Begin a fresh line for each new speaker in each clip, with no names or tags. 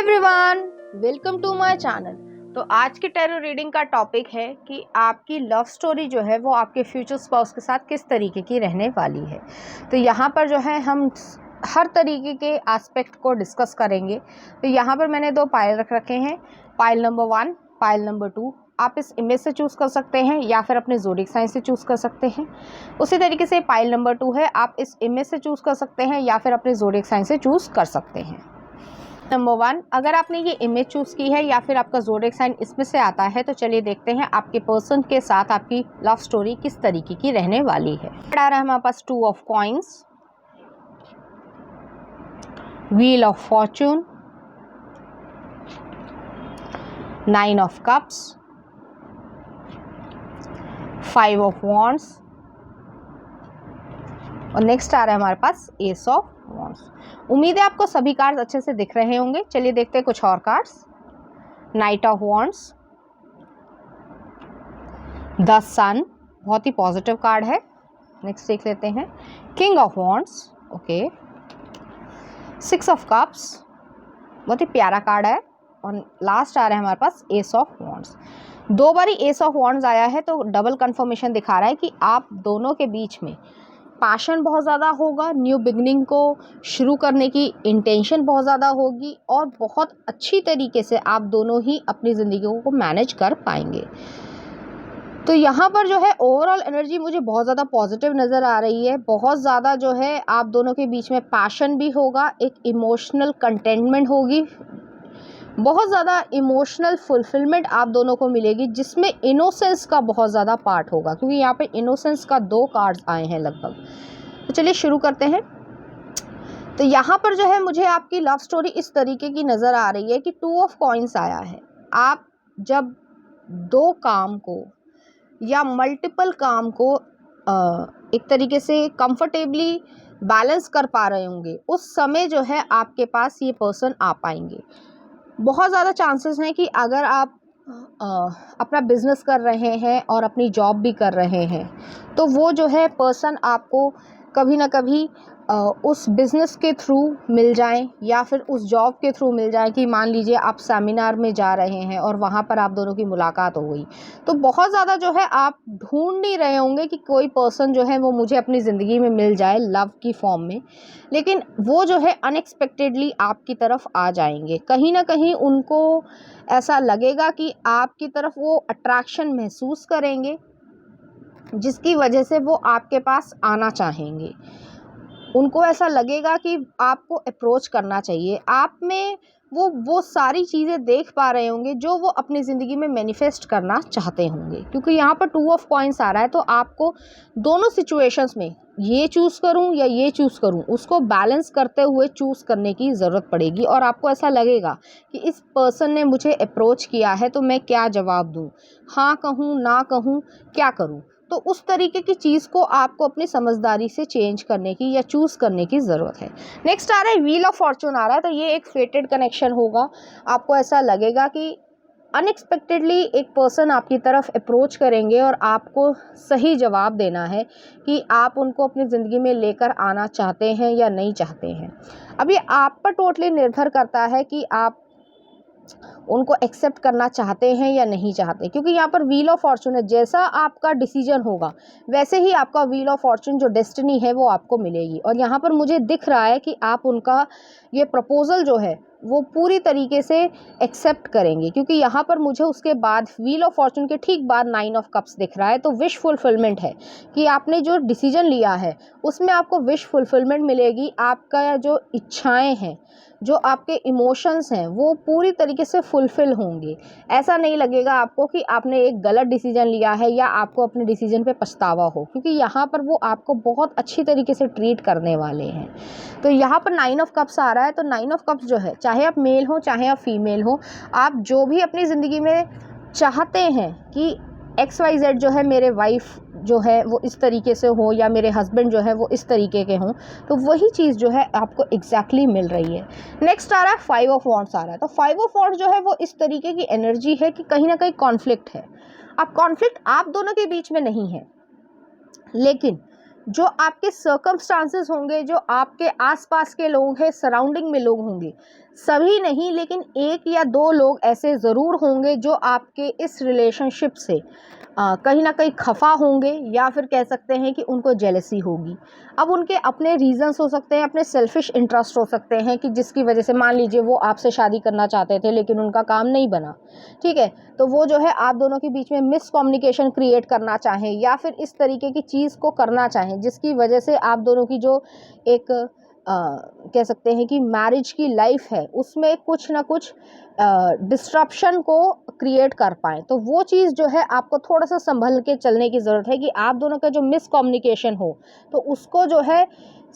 Everyone, welcome to my channel. तो आज की टैरो रीडिंग का टॉपिक है कि आपकी लव स्टोरी जो है वो आपके फ्यूचर स्पाउस के साथ किस तरीके की रहने वाली है। तो यहाँ पर जो है हम हर तरीके के एस्पेक्ट को डिस्कस करेंगे। तो यहाँ पर मैंने दो पाइल रख रखे हैं, पाइल नंबर 1, पाइल नंबर 2। आप इस इमेज से चूज़ कर सकते हैं या फिर अपने ज़ोडिएक साइन से चूज़ कर सकते हैं। उसी तरीके से पाइल नंबर 2 है, आप इस इमेज से चूज़ कर सकते हैं या फिर अपने ज़ोडिएक साइन से चूज़ कर सकते हैं। नंबर 1, अगर आपने ये इमेज चूज़ की है या फिर आपका ज़ोडिएक साइन इसमें से आता है तो चलिए देखते हैं आपके पर्सन के साथ आपकी लव स्टोरी किस तरीके की रहने वाली है। आ रहा है हमारे पास 2 of coins, wheel of Fortune, 9 of cups, 5 of wands और नेक्स्ट आ रहा है हमारे पास एस ऑफ वॉन्ड्स। उम्मीद है आपको सभी कार्ड्स अच्छे से दिख रहे होंगे। चलिए देखते हैं कुछ और cards. Knight of wands, the sun, बहुत ही पॉजिटिव कार्ड है। नेक्स्ट देख लेते हैं king of wands, okay. 6 of cups, बहुत ही प्यारा कार्ड है। और लास्ट आ रहा है हमारे पास एस ऑफ वॉन्ड्स। 2 बारी एस ऑफ वॉन्ड्स आया है तो डबल कंफर्मेशन दिखा रहा है कि आप दोनों के बीच में पैशन बहुत ज़्यादा होगा, न्यू बिगनिंग को शुरू करने की इंटेंशन बहुत ज़्यादा होगी और बहुत अच्छी तरीके से आप दोनों ही अपनी ज़िंदगी को मैनेज कर पाएंगे। तो यहाँ पर जो है ओवरऑल एनर्जी मुझे बहुत ज़्यादा पॉजिटिव नज़र आ रही है। बहुत ज़्यादा जो है आप दोनों के बीच में पैशन भी होगा, एक इमोशनल कंटेंटमेंट होगी, बहुत ज़्यादा इमोशनल फुलफिलमेंट आप दोनों को मिलेगी, जिसमें इनोसेंस का बहुत ज़्यादा पार्ट होगा, क्योंकि यहाँ पे इनोसेंस का 2 कार्ड्स आए हैं लगभग। तो चलिए शुरू करते हैं। तो यहाँ पर जो है मुझे आपकी लव स्टोरी इस तरीके की नज़र आ रही है कि 2 ऑफ कॉइंस आया है। आप जब 2 काम को या मल्टीपल काम को एक तरीके से कंफर्टेबली बैलेंस कर पा रहे होंगे, उस समय जो है आपके पास ये पर्सन आ पाएंगे। बहुत ज़्यादा चांसेस हैं कि अगर आप अपना बिजनेस कर रहे हैं और अपनी जॉब भी कर रहे हैं तो वो जो है पर्सन आपको कभी ना कभी उस बिज़नेस के थ्रू मिल जाएं या फिर उस जॉब के थ्रू मिल जाएं। कि मान लीजिए आप सेमिनार में जा रहे हैं और वहाँ पर आप दोनों की मुलाकात हो गई, तो बहुत ज़्यादा जो है आप ढूंढ नहीं रहे होंगे कि कोई पर्सन जो है वो मुझे अपनी ज़िंदगी में मिल जाए लव की फॉर्म में, लेकिन वो जो है अनएक्सपेक्टेडली आपकी तरफ आ जाएंगे। कहीं ना कहीं उनको ऐसा लगेगा कि आपकी तरफ वो अट्रैक्शन महसूस करेंगे, जिसकी वजह से वो आपके पास आना चाहेंगे। उनको ऐसा लगेगा कि आपको अप्रोच करना चाहिए। आप में वो सारी चीज़ें देख पा रहे होंगे जो वो अपनी ज़िंदगी में मैनिफेस्ट करना चाहते होंगे, क्योंकि यहाँ पर 2 ऑफ कॉइंस आ रहा है। तो आपको दोनों सिचुएशंस में ये चूज़ करूँ या ये चूज़ करूँ, उसको बैलेंस करते हुए चूज़ करने की ज़रूरत पड़ेगी। और आपको ऐसा लगेगा कि इस पर्सन ने मुझे अप्रोच किया है तो मैं क्या जवाब दूँ, हाँ कहूँ ना कहूँ, क्या करूँ। तो उस तरीके की चीज़ को आपको अपनी समझदारी से चेंज करने की या चूज़ करने की ज़रूरत है। नेक्स्ट आ रहा है व्हील ऑफ फॉर्चून आ रहा है। तो ये एक फेटेड कनेक्शन होगा। आपको ऐसा लगेगा कि अनएक्सपेक्टेडली एक पर्सन आपकी तरफ अप्रोच करेंगे और आपको सही जवाब देना है कि आप उनको अपनी ज़िंदगी में लेकर आना चाहते हैं या नहीं चाहते हैं। अब ये आप पर टोटली निर्भर करता है कि आप उनको एक्सेप्ट करना चाहते हैं या नहीं चाहते, क्योंकि यहाँ पर व्हील ऑफ फॉर्चून है। जैसा आपका डिसीजन होगा वैसे ही आपका व्हील ऑफ फॉर्चून जो डेस्टिनी है वो आपको मिलेगी। और यहाँ पर मुझे दिख रहा है कि आप उनका ये प्रपोज़ल जो है वो पूरी तरीके से एक्सेप्ट करेंगे, क्योंकि यहाँ पर मुझे उसके बाद व्हील ऑफ फॉर्चून के ठीक बाद 9 ऑफ कप्स दिख रहा है। तो विश फुलफिलमेंट है कि आपने जो डिसीजन लिया है उसमें आपको विश फुलफिलमेंट मिलेगी। आपका जो इच्छाएं हैं, जो आपके इमोशंस हैं, वो पूरी तरीके से फुलफिल होंगे। ऐसा नहीं लगेगा आपको कि आपने एक गलत डिसीजन लिया है या आपको अपने डिसीजन पे पछतावा हो, क्योंकि यहाँ पर वो आपको बहुत अच्छी तरीके से ट्रीट करने वाले हैं। तो यहाँ पर 9 ऑफ कप्स आ रहा है। तो 9 ऑफ कप्स जो है, चाहे आप मेल हो चाहे आप फीमेल हो, आप जो भी अपनी ज़िंदगी में चाहते हैं कि XYZ जो है मेरे वाइफ जो है वो इस तरीके से हो या मेरे हस्बैंड जो है वो इस तरीके के हों, तो वही चीज़ जो है आपको एग्जैक्टली मिल रही है। नेक्स्ट आ रहा है 5 ऑफ वॉन्ड्स आ रहा है। तो 5 ऑफ वॉन्ड्स जो है वो इस तरीके की एनर्जी है कि कहीं ना कहीं कॉन्फ्लिक्ट है। अब कॉन्फ्लिक्ट आप दोनों के बीच में नहीं है, लेकिन जो आपके सर्कमस्टांसेस होंगे, जो आपके आसपास के लोग हैं, सराउंडिंग में लोग होंगे, सभी नहीं, लेकिन एक या दो लोग ऐसे ज़रूर होंगे जो आपके इस रिलेशनशिप से कहीं ना कहीं खफा होंगे, या फिर कह सकते हैं कि उनको जेलसी होगी। अब उनके अपने रीजंस हो सकते हैं, अपने सेल्फिश इंटरेस्ट हो सकते हैं कि जिसकी वजह से मान लीजिए वो आपसे शादी करना चाहते थे लेकिन उनका काम नहीं बना, ठीक है, तो वो जो है आप दोनों के बीच में मिसकम्युनिकेशन क्रिएट करना चाहें या फिर इस तरीके की चीज़ को करना चाहें जिसकी वजह से आप दोनों की जो एक कह सकते हैं कि मैरिज की लाइफ है उसमें कुछ ना कुछ डिस्ट्रप्शन को क्रिएट कर पाएँ। तो वो चीज़ जो है आपको थोड़ा सा संभल के चलने की ज़रूरत है कि आप दोनों का जो मिसकम्युनिकेशन हो तो उसको जो है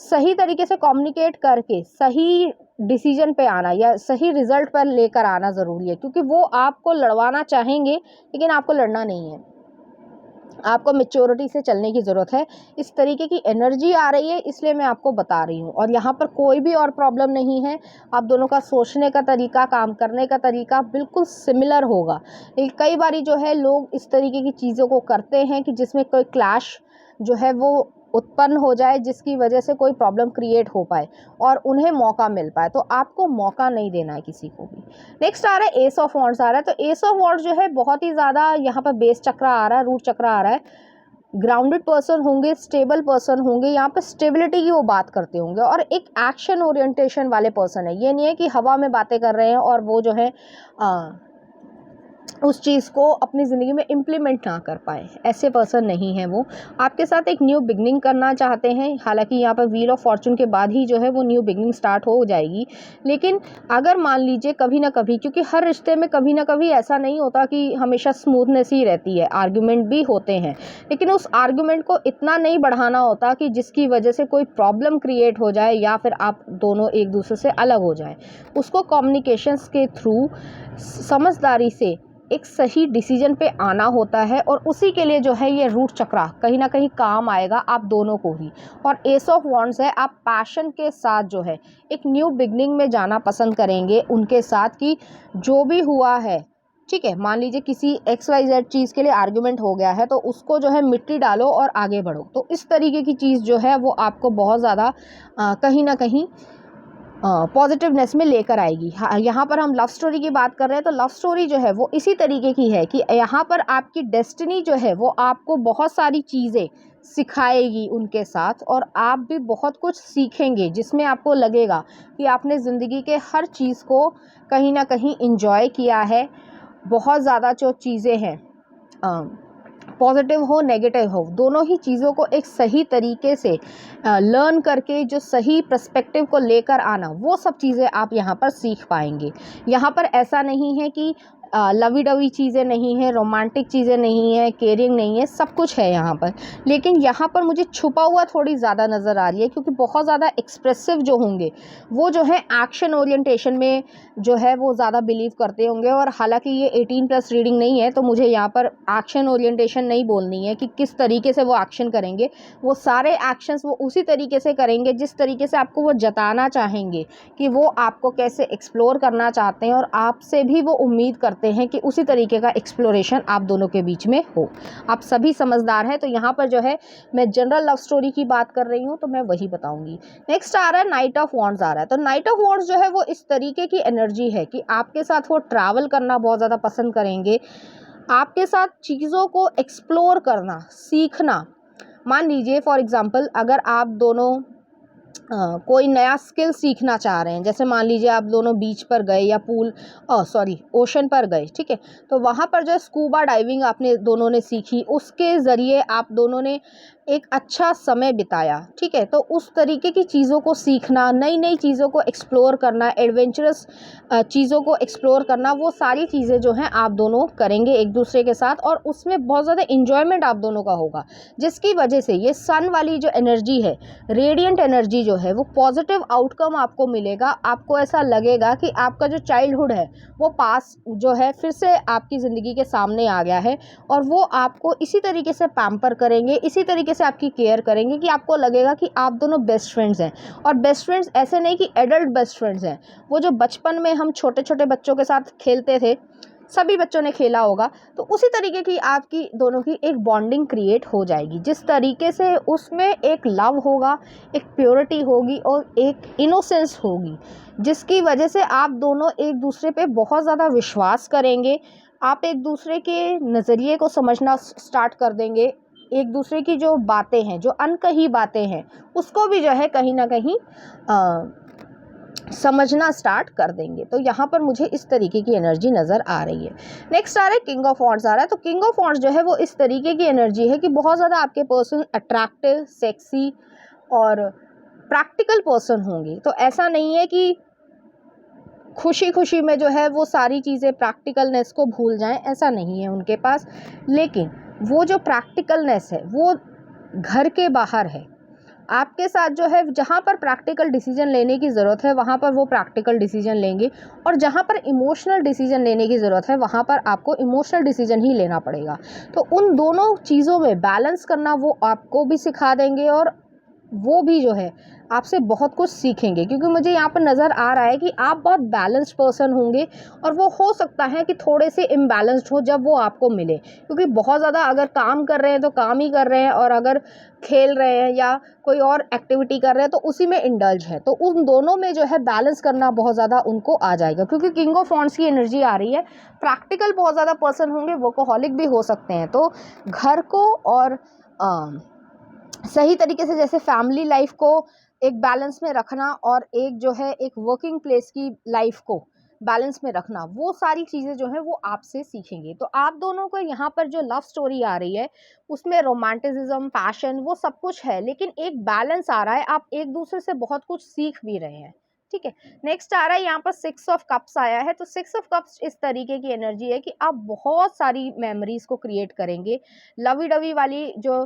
सही तरीके से कम्युनिकेट करके सही डिसीजन पे आना या सही रिजल्ट पर लेकर आना ज़रूरी है, क्योंकि वो आपको लड़वाना चाहेंगे लेकिन आपको लड़ना नहीं है। आपको मैच्योरिटी से चलने की ज़रूरत है। इस तरीके की एनर्जी आ रही है इसलिए मैं आपको बता रही हूँ, और यहाँ पर कोई भी और प्रॉब्लम नहीं है। आप दोनों का सोचने का तरीका, काम करने का तरीका बिल्कुल सिमिलर होगा। लेकिन कई बारी जो है लोग इस तरीके की चीज़ों को करते हैं कि जिसमें कोई क्लैश जो है वो उत्पन्न हो जाए जिसकी वजह से कोई प्रॉब्लम क्रिएट हो पाए और उन्हें मौका मिल पाए। तो आपको मौका नहीं देना है किसी को भी। नेक्स्ट आ रहा है एस ऑफ वॉन्ड्स आ रहा है। तो एस ऑफ वॉन्ड्स जो है बहुत ही ज़्यादा यहाँ पर बेस चक्र आ रहा है, रूट चक्र आ रहा है। ग्राउंडेड पर्सन होंगे, स्टेबल पर्सन होंगे, यहाँ पर स्टेबिलिटी की वो बात करते होंगे और एक एक्शन ओरिएंटेशन वाले पर्सन है। ये नहीं है कि हवा में बातें कर रहे हैं और वो जो है उस चीज़ को अपनी ज़िंदगी में इम्प्लीमेंट ना कर पाए, ऐसे पर्सन नहीं है वो। आपके साथ एक न्यू बिगनिंग करना चाहते हैं, हालांकि यहाँ पर व्हील ऑफ फॉर्चून के बाद ही जो है वो न्यू बिगनिंग स्टार्ट हो जाएगी। लेकिन अगर मान लीजिए कभी ना कभी, क्योंकि हर रिश्ते में कभी ना कभी ऐसा नहीं होता कि हमेशा स्मूथनेस ही रहती है, आर्ग्यूमेंट भी होते हैं, लेकिन उस आर्ग्यूमेंट को इतना नहीं बढ़ाना होता कि जिसकी वजह से कोई प्रॉब्लम क्रिएट हो जाए या फिर आप दोनों एक दूसरे से अलग हो जाए। उसको कम्युनिकेशंस के थ्रू समझदारी से एक सही डिसीजन पे आना होता है, और उसी के लिए जो है ये रूट चक्रा कहीं ना कहीं काम आएगा आप दोनों को ही। और एस ऑफ वॉन्ड्स है, आप पैशन के साथ जो है एक न्यू बिगनिंग में जाना पसंद करेंगे उनके साथ कि जो भी हुआ है, ठीक है, मान लीजिए किसी XYZ चीज़ के लिए आर्ग्यूमेंट हो गया है तो उसको जो है मिट्टी डालो और आगे बढ़ो। तो इस तरीके की चीज़ जो है वो आपको बहुत ज़्यादा कहीं ना कहीं पॉजिटिवनेस में लेकर आएगी। हाँ, यहाँ पर हम लव स्टोरी की बात कर रहे हैं तो लव स्टोरी जो है वो इसी तरीके की है कि यहाँ पर आपकी डेस्टिनी जो है वो आपको बहुत सारी चीज़ें सिखाएगी उनके साथ, और आप भी बहुत कुछ सीखेंगे जिसमें आपको लगेगा कि आपने ज़िंदगी के हर चीज़ को कहीं ना कहीं इंजॉय किया है। बहुत ज़्यादा जो चीज़ें हैं पॉजिटिव हो नेगेटिव हो, दोनों ही चीज़ों को एक सही तरीके से लर्न करके जो सही पर्सपेक्टिव को लेकर आना, वो सब चीज़ें आप यहाँ पर सीख पाएंगे। यहाँ पर ऐसा नहीं है कि लवी डवी चीज़ें नहीं हैं, रोमांटिक चीज़ें नहीं हैं, केयरिंग नहीं है, सब कुछ है यहाँ पर। लेकिन यहाँ पर मुझे छुपा हुआ थोड़ी ज़्यादा नज़र आ रही है, क्योंकि बहुत ज़्यादा एक्सप्रेसिव जो होंगे वो जो है एक्शन ओरिएंटेशन में जो है वो ज़्यादा बिलीव करते होंगे। और हालांकि ये 18+ रीडिंग नहीं है तो मुझे यहाँ पर एक्शन ओरिएंटेशन नहीं बोलनी है कि किस तरीके से वो एक्शन करेंगे। वो सारे एक्शंस वो उसी तरीके से करेंगे जिस तरीके से आपको वो जताना चाहेंगे कि वो आपको कैसे एक्सप्लोर करना चाहते हैं, और आपसे भी वो उम्मीद करते हैं कि उसी तरीके का एक्सप्लोरेशन आप दोनों के बीच में हो। आप सभी समझदार हैं, तो यहाँ पर जो है मैं जनरल लव स्टोरी की बात कर रही हूँ तो मैं वही बताऊंगी। नेक्स्ट आ रहा है नाइट ऑफ वॉन्ड्स आ रहा है। तो नाइट ऑफ वॉन्ड्स जो है वो इस तरीके की एनर्जी है कि आपके साथ वो ट्रैवल करना बहुत ज़्यादा पसंद करेंगे, आपके साथ चीज़ों को एक्सप्लोर करना, सीखना। मान लीजिए फॉर एग्जांपल अगर आप दोनों कोई नया स्किल सीखना चाह रहे हैं, जैसे मान लीजिए आप दोनों बीच पर गए या ओशन पर गए, ठीक है, तो वहाँ पर जो स्कूबा डाइविंग आपने दोनों ने सीखी, उसके ज़रिए आप दोनों ने एक अच्छा समय बिताया, ठीक है। तो उस तरीके की चीज़ों को सीखना, नई नई चीज़ों को एक्सप्लोर करना, एडवेंचरस चीज़ों को एक्सप्लोर करना, वो सारी चीज़ें जो हैं आप दोनों करेंगे एक दूसरे के साथ, और उसमें बहुत ज़्यादा इन्जॉयमेंट आप दोनों का होगा, जिसकी वजह से ये सन वाली जो एनर्जी है, रेडिएंट एनर्जी जो है, वो पॉजिटिव आउटकम आपको मिलेगा। आपको ऐसा लगेगा कि आपका जो चाइल्डहुड है वो पास जो है फिर से आपकी ज़िंदगी के सामने आ गया है, और वो आपको इसी तरीके से पैम्पर करेंगे, इसी तरीके से आपकी केयर करेंगे कि आपको लगेगा कि आप दोनों बेस्ट फ्रेंड्स हैं। और बेस्ट फ्रेंड्स ऐसे नहीं कि एडल्ट बेस्ट फ्रेंड्स हैं, वो जो बचपन में हम छोटे छोटे बच्चों के साथ खेलते थे, सभी बच्चों ने खेला होगा, तो उसी तरीके की आपकी दोनों की एक बॉन्डिंग क्रिएट हो जाएगी, जिस तरीके से उसमें एक लव होगा, एक प्योरिटी होगी और एक इनोसेंस होगी, जिसकी वजह से आप दोनों एक दूसरे पे बहुत ज़्यादा विश्वास करेंगे। आप एक दूसरे के नज़रिए को समझना स्टार्ट कर देंगे, एक दूसरे की जो बातें हैं, जो अनकही बातें हैं, उसको भी जो है कहीं ना कहीं समझना स्टार्ट कर देंगे। तो यहाँ पर मुझे इस तरीके की एनर्जी नज़र आ रही है। नेक्स्ट आ रहा है किंग ऑफ वॉन्ड्स आ रहा है। तो किंग ऑफ वॉन्ड्स जो है वो इस तरीके की एनर्जी है कि बहुत ज़्यादा आपके पर्सन अट्रैक्टिव, सेक्सी और प्रैक्टिकल पर्सन होंगे। तो ऐसा नहीं है कि खुशी खुशी में जो है वो सारी चीज़ें प्रैक्टिकलनेस को भूल जाएं, ऐसा नहीं है उनके पास। लेकिन वो जो प्रैक्टिकलनेस है वो घर के बाहर है। आपके साथ जो है जहाँ पर प्रैक्टिकल डिसीजन लेने की ज़रूरत है वहाँ पर वो प्रैक्टिकल डिसीजन लेंगे, और जहाँ पर इमोशनल डिसीजन लेने की ज़रूरत है वहाँ पर आपको इमोशनल डिसीजन ही लेना पड़ेगा। तो उन दोनों चीज़ों में बैलेंस करना वो आपको भी सिखा देंगे, और वो भी जो है आपसे बहुत कुछ सीखेंगे, क्योंकि मुझे यहाँ पर नज़र आ रहा है कि आप बहुत बैलेंस्ड पर्सन होंगे, और वो हो सकता है कि थोड़े से इम्बैलेंस्ड हो जब वो आपको मिले, क्योंकि बहुत ज़्यादा अगर काम कर रहे हैं तो काम ही कर रहे हैं, और अगर खेल रहे हैं या कोई और एक्टिविटी कर रहे हैं तो उसी में इंडल्ज है। तो उन दोनों में जो है बैलेंस करना बहुत ज़्यादा उनको आ जाएगा, क्योंकि किंग ऑफ वॉन्ड्स की एनर्जी आ रही है। प्रैक्टिकल बहुत ज़्यादा पर्सन होंगे, वर्कोहॉलिक भी हो सकते हैं। तो घर को और सही तरीके से, जैसे फैमिली लाइफ को एक बैलेंस में रखना और एक जो है एक वर्किंग प्लेस की लाइफ को बैलेंस में रखना, वो सारी चीज़ें जो है वो आपसे सीखेंगे। तो आप दोनों को यहाँ पर जो लव स्टोरी आ रही है उसमें रोमांटिसिज्म, पैशन, वो सब कुछ है, लेकिन एक बैलेंस आ रहा है। आप एक दूसरे से बहुत कुछ सीख भी रहे हैं। ठीक है, नेक्स्ट आ रहा है यहाँ पर 6 ऑफ कप्स आया है। तो 6 ऑफ कप्स इस तरीके की एनर्जी है कि आप बहुत सारी मेमोरीज को क्रिएट करेंगे, लवी डवी वाली जो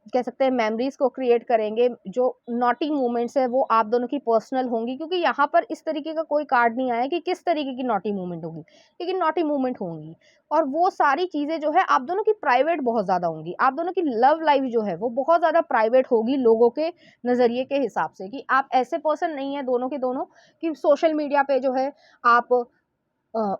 कह सकते हैं मेमोरीज को क्रिएट करेंगे। जो नॉटी मोमेंट्स है वो आप दोनों की पर्सनल होंगी, क्योंकि यहाँ पर इस तरीके का कोई कार्ड नहीं आया कि किस तरीके की नॉटी मोमेंट होगी, लेकिन नॉटी मोमेंट होंगी। और वो सारी चीज़ें जो है आप दोनों की प्राइवेट बहुत ज़्यादा होंगी। आप दोनों की लव लाइफ जो है वो बहुत ज़्यादा प्राइवेट होगी लोगों के नज़रिए के हिसाब से, कि आप ऐसे पर्सन नहीं है दोनों के दोनों कि सोशल मीडिया पे जो है आप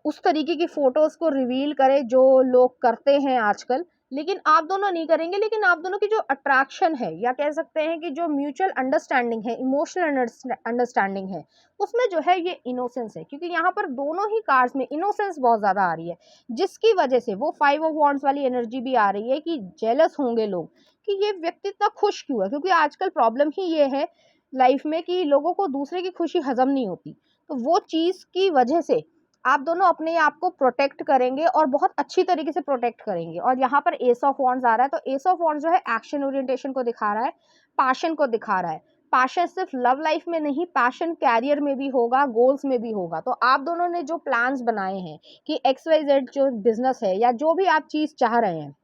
उस तरीके की फ़ोटोज़ को रिवील करें जो लोग करते हैं आजकल, लेकिन आप दोनों नहीं करेंगे। लेकिन आप दोनों की जो अट्रैक्शन है, या कह सकते हैं कि जो म्यूचुअल अंडरस्टैंडिंग है, इमोशनल अंडरस्टैंडिंग है, उसमें जो है ये इनोसेंस है, क्योंकि यहाँ पर दोनों ही कार्ड्स में इनोसेंस बहुत ज़्यादा आ रही है, जिसकी वजह से वो 5 ऑफ वॉन्ड्स वाली एनर्जी भी आ रही है कि जेलस होंगे लोग कि ये व्यक्ति इतना खुश क्यों है, क्योंकि आजकल प्रॉब्लम ही ये है लाइफ में कि लोगों को दूसरे की खुशी हजम नहीं होती। तो वो चीज़ की वजह से आप दोनों अपने आप को प्रोटेक्ट करेंगे, और बहुत अच्छी तरीके से प्रोटेक्ट करेंगे। और यहाँ पर एस ऑफ वॉन्ड्स आ रहा है। तो एस ऑफ वॉन्ड्स जो है एक्शन ओरिएंटेशन को दिखा रहा है, पैशन को दिखा रहा है। पैशन सिर्फ लव लाइफ में नहीं, पैशन कैरियर में भी होगा, गोल्स में भी होगा। तो आप दोनों ने जो प्लान्स बनाए हैं कि XYZ जो बिजनेस है या जो भी आप चीज़ चाह रहे हैं,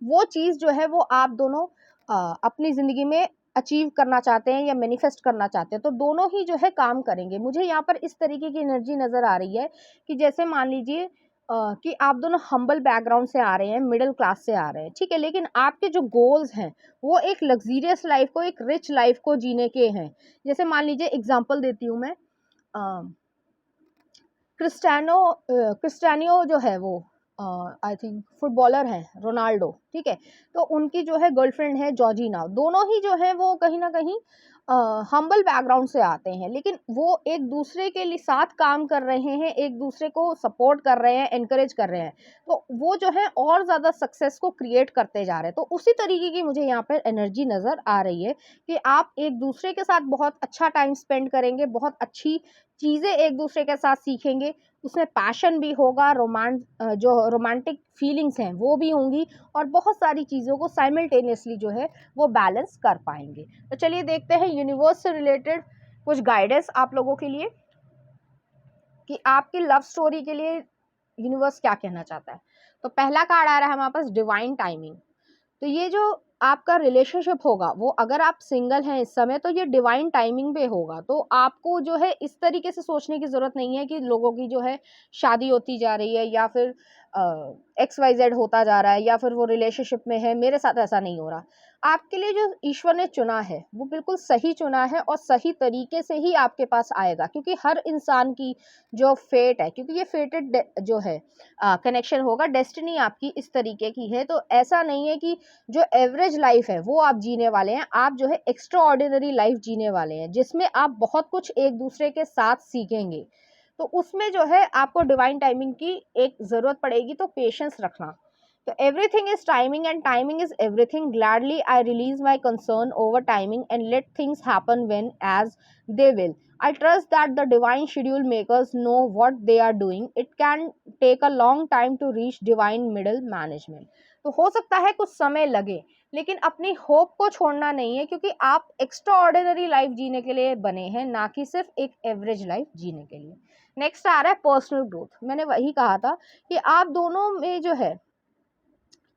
वो चीज़ जो है वो आप दोनों अपनी ज़िंदगी में अचीव करना चाहते हैं या मैनिफेस्ट करना चाहते हैं। तो दोनों ही जो है काम करेंगे। मुझे यहाँ पर इस तरीके की एनर्जी नज़र आ रही है कि जैसे मान लीजिए कि आप दोनों हम्बल बैकग्राउंड से आ रहे हैं, मिडिल क्लास से आ रहे हैं, ठीक है, लेकिन आपके जो गोल्स हैं वो एक लग्जीरियस लाइफ को, एक रिच लाइफ को जीने के हैं। जैसे मान लीजिए एग्जाम्पल देती हूँ मैं, क्रिस्टियानो जो है वो आई थिंक फुटबॉलर हैं, रोनाल्डो, ठीक है। तो उनकी जो है गर्लफ्रेंड है जॉर्जिना। दोनों ही जो है वो कहीं ना कहीं हम्बल बैकग्राउंड से आते हैं, लेकिन वो एक दूसरे के लिए साथ काम कर रहे हैं, एक दूसरे को सपोर्ट कर रहे हैं, एनकरेज कर रहे हैं। तो वो जो है और ज़्यादा सक्सेस को क्रिएट करते जा रहे हैं। तो उसी तरीके की मुझे यहाँ पर एनर्जी नज़र आ रही है कि आप एक दूसरे के साथ बहुत अच्छा टाइम स्पेंड करेंगे, बहुत अच्छी चीज़ें एक दूसरे के साथ सीखेंगे। उसमें पैशन भी होगा, जो रोमांटिक फीलिंग्स हैं वो भी होंगी, और बहुत सारी चीज़ों को साइमल्टेनियसली जो है वो बैलेंस कर पाएंगे। तो चलिए देखते हैं यूनिवर्स से रिलेटेड कुछ गाइडेंस आप लोगों के लिए, कि आपकी लव स्टोरी के लिए यूनिवर्स क्या कहना चाहता है। तो पहला कार्ड आ रहा है हमारे पास डिवाइन टाइमिंग। तो ये जो आपका रिलेशनशिप होगा वो, अगर आप सिंगल हैं इस समय, तो ये डिवाइन टाइमिंग पे होगा। तो आपको जो है इस तरीके से सोचने की ज़रूरत नहीं है कि लोगों की जो है शादी होती जा रही है, या फिर XYZ होता जा रहा है, या फिर वो रिलेशनशिप में है, मेरे साथ ऐसा नहीं हो रहा। आपके लिए जो ईश्वर ने चुना है वो बिल्कुल सही चुना है और सही तरीके से ही आपके पास आएगा, क्योंकि हर इंसान की जो फेट है, क्योंकि ये फेटेड जो है कनेक्शन होगा, डेस्टिनी आपकी इस तरीके की है। तो ऐसा नहीं है कि जो एवरेज लाइफ है वो आप जीने वाले हैं, आप जो है एक्स्ट्रा ऑर्डिनरी लाइफ जीने वाले हैं, जिसमें आप बहुत कुछ एक दूसरे के साथ सीखेंगे। तो उसमें जो है आपको डिवाइन टाइमिंग की एक ज़रूरत पड़ेगी, तो पेशेंस रखना। तो everything is timing and timing is everything. Gladly I release my concern over timing and let things happen when as they will. I trust that the divine schedule makers know what they are doing. It can take a long time to reach divine middle management. तो हो सकता है कुछ समय लगे, लेकिन अपनी hope को छोड़ना नहीं है, क्योंकि आप एक्स्ट्रा ऑर्डिनरी लाइफ जीने के लिए बने हैं, ना कि सिर्फ एक एवरेज लाइफ जीने के लिए। नेक्स्ट आ रहा है पर्सनल ग्रोथ। मैंने वही कहा था कि आप दोनों में जो है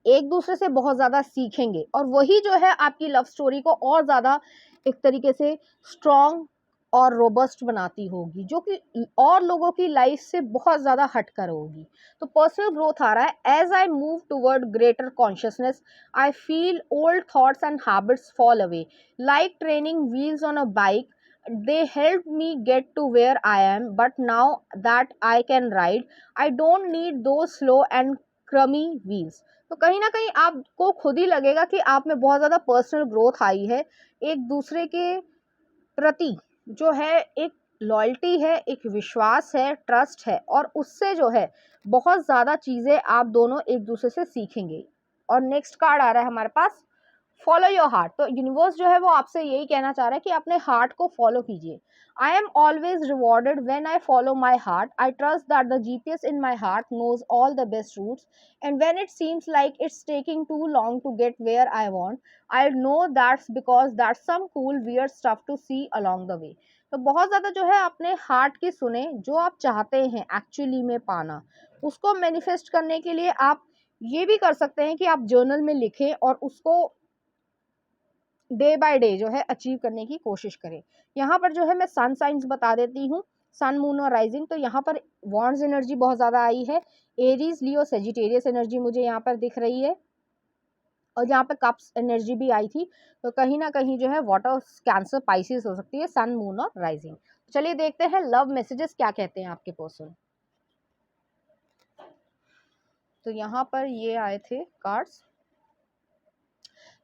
एक दूसरे से बहुत ज़्यादा सीखेंगे, और वही जो है आपकी लव स्टोरी को और ज़्यादा एक तरीके से स्ट्रॉन्ग और रोबस्ट बनाती होगी, जो कि और लोगों की लाइफ से बहुत ज़्यादा हटकर होगी। तो पर्सनल ग्रोथ आ रहा है। As I move toward greater consciousness I feel old thoughts and habits fall away like training wheels on a bike. They helped me get to where I am, but now that I can ride, I don't need those slow and crummy wheels. तो कहीं ना कहीं आपको खुद ही लगेगा कि आप में बहुत ज़्यादा पर्सनल ग्रोथ आई है, एक दूसरे के प्रति जो है एक लॉयल्टी है, एक विश्वास है, ट्रस्ट है, और उससे जो है बहुत ज़्यादा चीज़ें आप दोनों एक दूसरे से सीखेंगे। और नेक्स्ट कार्ड आ रहा है हमारे पास, फॉलो योर हार्ट। तो यूनिवर्स जो है वो आपसे यही कहना चाह रहा है कि अपने हार्ट को फॉलो कीजिए। I am always rewarded when I follow my heart. I trust that the GPS in my heart knows all the best routes and when it seems like it's taking too long to get where I want, I know that's because that's some cool weird stuff to see along the way. तो बहुत ज़्यादा जो है अपने heart की सुने, जो आप चाहते हैं एक्चुअली में पाना, उसको मैनिफेस्ट करने के लिए आप ये भी कर सकते हैं कि आप जर्नल में लिखें और उसको डे बाय डे जो है अचीव करने की कोशिश करें। यहाँ पर जो है मैं सन साइंस बता देती हूँ, सन, मून और राइजिंग। तो यहाँ पर वॉन्ड्स एनर्जी बहुत ज़्यादा आई है, एरीज, लियो, सेजिटेरियस एनर्जी मुझे यहाँ पर दिख रही है, और यहाँ पे कप्स एनर्जी भी आई थी। तो कहीं ना कहीं जो है वाटर, कैंसर, पाइसिस हो सकती है, सन, मून और राइजिंग। चलिए देखते हैं लव मैसेजेस क्या कहते हैं आपके पर्सन। तो यहाँ पर ये आए थे कार्ड्स।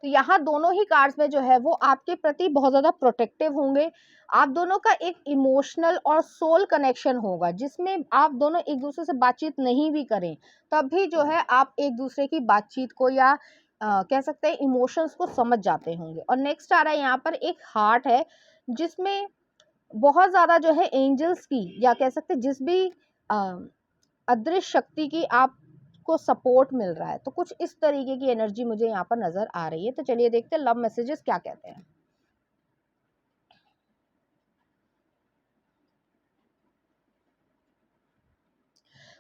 तो यहाँ दोनों ही कार्ड्स में जो है वो आपके प्रति बहुत ज़्यादा प्रोटेक्टिव होंगे। आप दोनों का एक इमोशनल और सोल कनेक्शन होगा, जिसमें आप दोनों एक दूसरे से बातचीत नहीं भी करें तब भी जो है आप एक दूसरे की बातचीत को या कह सकते हैं इमोशंस को समझ जाते होंगे। और नेक्स्ट आ रहा है यहाँ पर एक हार्ट है, जिसमें बहुत ज़्यादा जो है एंजल्स की, या कह सकते हैं जिस भी अदृश्य शक्ति की आपको सपोर्ट मिल रहा है। तो कुछ इस तरीके की एनर्जी मुझे यहाँ पर नजर आ रही है। तो चलिए देखते हैं लव मैसेजेस क्या कहते हैं।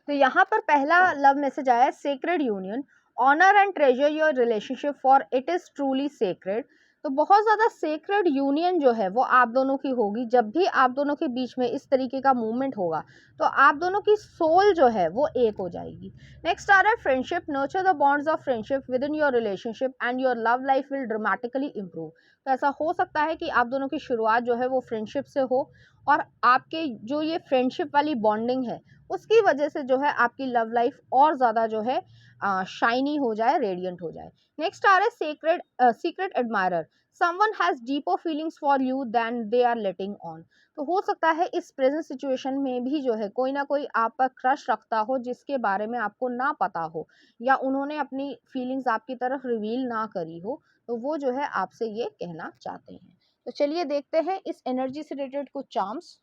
तो यहाँ पर पहला लव मैसेज आया है, sacred union, honour and treasure your relationship for it is truly sacred. तो बहुत ज़्यादा सेक्रेड यूनियन जो है वो आप दोनों की होगी। जब भी आप दोनों के बीच में इस तरीके का मूवमेंट होगा तो आप दोनों की सोल जो है वो एक हो जाएगी। नेक्स्ट आ रहा है friendship, nurture the bonds of friendship with in your relationship and your love life will dramatically improve. तो ऐसा हो सकता है कि आप दोनों की शुरुआत जो है वो फ्रेंडशिप से हो, और आपके जो ये फ्रेंडशिप वाली बॉन्डिंग है उसकी वजह से जो है आपकी लव लाइफ और ज़्यादा जो है शाइनी हो जाए, रेडियंट हो जाए। नेक्स्ट आ रहा है secret, secret admirer, someone has deeper feelings for you than they are letting on. तो हो सकता है इस प्रेजेंट सिचुएशन में भी जो है कोई ना कोई आप पर क्रश रखता हो, जिसके बारे में आपको ना पता हो, या उन्होंने अपनी फीलिंग्स आपकी तरफ रिवील ना करी हो। तो वो जो है आपसे ये कहना चाहते हैं। तो चलिए देखते हैं इस एनर्जी से रिलेटेड कुछ चार्म्स।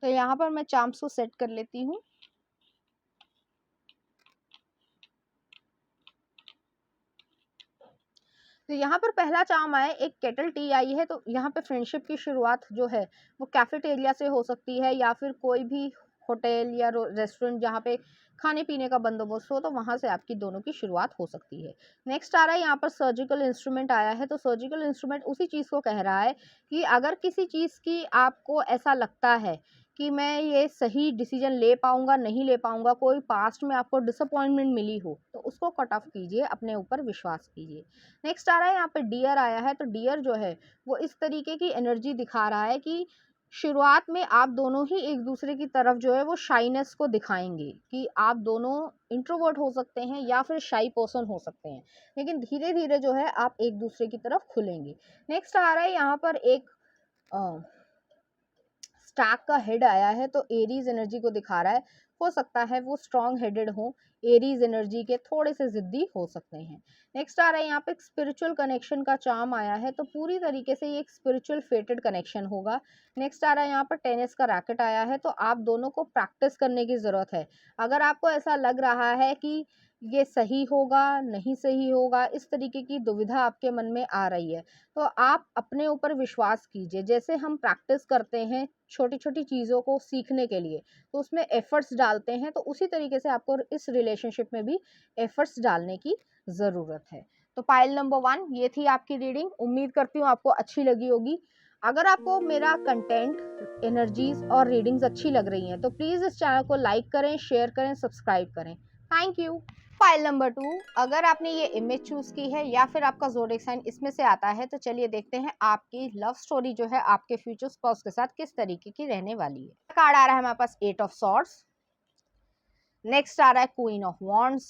तो यहाँ पर मैं चार्म्स को सेट कर लेती हूँ। तो यहाँ पर पहला चार्म आया, एक केटल टी आई है। तो यहाँ पे फ्रेंडशिप की शुरुआत जो है वो कैफेटेरिया से हो सकती है, या फिर कोई भी होटल या रेस्टोरेंट जहाँ पे खाने पीने का बंदोबस्त हो, तो वहाँ से आपकी दोनों की शुरुआत हो सकती है। नेक्स्ट आ रहा है यहाँ पर सर्जिकल इंस्ट्रूमेंट आया है। तो सर्जिकल इंस्ट्रूमेंट उसी चीज़ को कह रहा है कि अगर किसी चीज़ की आपको ऐसा लगता है कि मैं ये सही डिसीजन ले पाऊंगा नहीं ले पाऊंगा, कोई पास्ट में आपको डिसअपॉइंटमेंट मिली हो तो उसको कट ऑफ कीजिए, अपने ऊपर विश्वास कीजिए। नेक्स्ट आ रहा है यहाँ पे डियर आया है, तो डियर जो है वो इस तरीके की एनर्जी दिखा रहा है कि शुरुआत में आप दोनों ही एक दूसरे की तरफ जो है वो शाइनेस को दिखाएंगे कि आप दोनों इंट्रोवर्ट हो सकते हैं या फिर शाई पर्सन हो सकते हैं, लेकिन धीरे धीरे जो है आप एक दूसरे की तरफ खुलेंगे। नेक्स्ट आ रहा है यहाँ पर एक स्टैक का हेड आया है, तो एरीज एनर्जी को दिखा रहा है। हो सकता है वो स्ट्रॉन्ग हेडेड हो, एरीज एनर्जी के थोड़े से जिद्दी हो सकते हैं। नेक्स्ट आ रहा है यहाँ पे एक स्पिरिचुअल कनेक्शन का चार्म आया है, तो पूरी तरीके से ये एक स्पिरिचुअल फेटेड कनेक्शन होगा। नेक्स्ट आ रहा है यहाँ पर टेनिस का रैकेट आया है, तो आप दोनों को प्रैक्टिस करने की ज़रूरत है। अगर आपको ऐसा लग रहा है कि ये सही होगा नहीं सही होगा, इस तरीके की दुविधा आपके मन में आ रही है, तो आप अपने ऊपर विश्वास कीजिए। जैसे हम प्रैक्टिस करते हैं छोटी छोटी चीज़ों को सीखने के लिए, तो उसमें एफर्ट्स डालते हैं, तो उसी तरीके से आपको इस रिलेशनशिप में भी एफर्ट्स डालने की ज़रूरत है। तो पाइल नंबर 1 ये थी आपकी रीडिंग। उम्मीद करती हूँ आपको अच्छी लगी होगी। अगर आपको मेरा कंटेंट, एनर्जीज और रीडिंग्स अच्छी लग रही हैं तो प्लीज़ इस चैनल को लाइक करें, शेयर करें, सब्सक्राइब करें। Thank you. फाइल नंबर 2, अगर आपने ये इमेज चूज की है या फिर आपका ज़ोडिएक साइन इसमें से आता है, तो चलिए देखते हैं आपकी लव स्टोरी जो है आपके फ्यूचर स्पाउस के साथ किस तरीके की रहने वाली है। कार्ड आ रहा है हमारे पास 8 ऑफ सॉर्ड्स, नेक्स्ट आ रहा है queen of wands,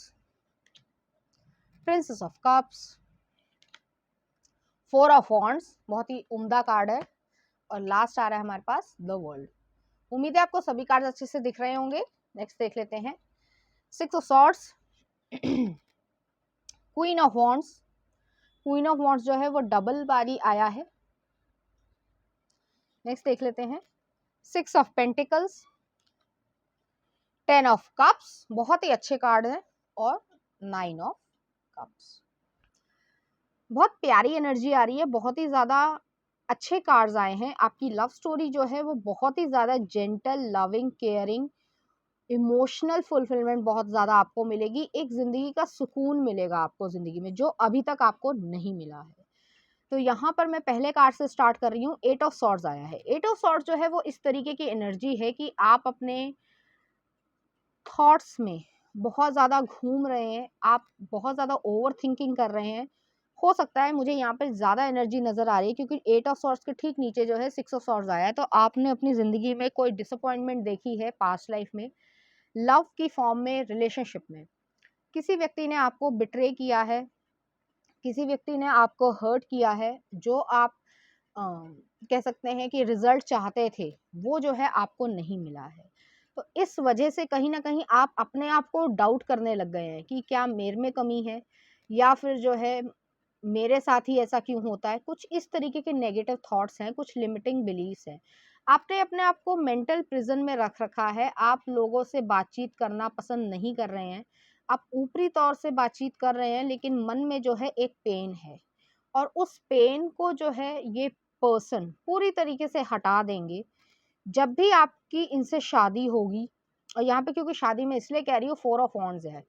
princess of cups, 4 of wands, बहुत ही उम्दा कार्ड है, और लास्ट आ रहा है हमारे पास द वर्ल्ड। उम्मीद है आपको सभी कार्ड अच्छे से दिख रहे होंगे। नेक्स्ट देख लेते हैं 6 of swords, queen of wands. Queen of wands जो है वो डबल बारी आया है। नेक्स्ट देख लेते हैं 6 ऑफ पेंटिकल्स, 10 ऑफ कप्स, बहुत ही अच्छे कार्ड हैं, और 9 ऑफ कप्स। बहुत प्यारी एनर्जी आ रही है, बहुत ही ज्यादा अच्छे कार्ड्स आए हैं। आपकी लव स्टोरी जो है वो बहुत ही ज्यादा gentle, loving, caring, emotional fulfilment बहुत ज़्यादा आपको मिलेगी। एक ज़िंदगी का सुकून मिलेगा आपको ज़िंदगी में, जो अभी तक आपको नहीं मिला है। तो यहाँ पर मैं पहले कार्ड से स्टार्ट कर रही हूँ। 8 ऑफ सॉर्ड्स आया है। 8 ऑफ सॉर्ड्स जो है वो इस तरीके की एनर्जी है कि आप अपने थॉट्स में बहुत ज़्यादा घूम रहे हैं, आप बहुत ज़्यादा ओवर थिंकिंग कर रहे हैं। हो सकता है, मुझे यहाँ पे ज़्यादा एनर्जी नज़र आ रही है क्योंकि 8 ऑफ सॉर्ड्स के ठीक नीचे जो है 6 ऑफ सॉर्ड्स आया है। तो आपने अपनी ज़िंदगी में कोई डिसअपॉइंटमेंट देखी है पास्ट लाइफ में, लव की फॉर्म में, रिलेशनशिप में। किसी व्यक्ति ने आपको बिट्रे किया है, किसी व्यक्ति ने आपको हर्ट किया है, जो आप कह सकते हैं कि रिजल्ट चाहते थे वो जो है आपको नहीं मिला है। तो इस वजह से कहीं ना कहीं आप अपने आप को डाउट करने लग गए हैं कि क्या मेरे में कमी है, या फिर जो है मेरे साथ ही ऐसा क्यों होता है। कुछ इस तरीके के नेगेटिव थॉट्स हैं, कुछ लिमिटिंग बिलीव्स हैं। आपने अपने आप को मेंटल प्रिजन में रख रखा है। आप लोगों से बातचीत करना पसंद नहीं कर रहे हैं। आप ऊपरी तौर से बातचीत कर रहे हैं, लेकिन मन में जो है एक पेन है, और उस पेन को जो है ये पर्सन पूरी तरीके से हटा देंगे जब भी आपकी इनसे शादी होगी। और यहाँ पे क्योंकि शादी में इसलिए कह रही हूँ 4 ऑफ वॉन्ड्स है,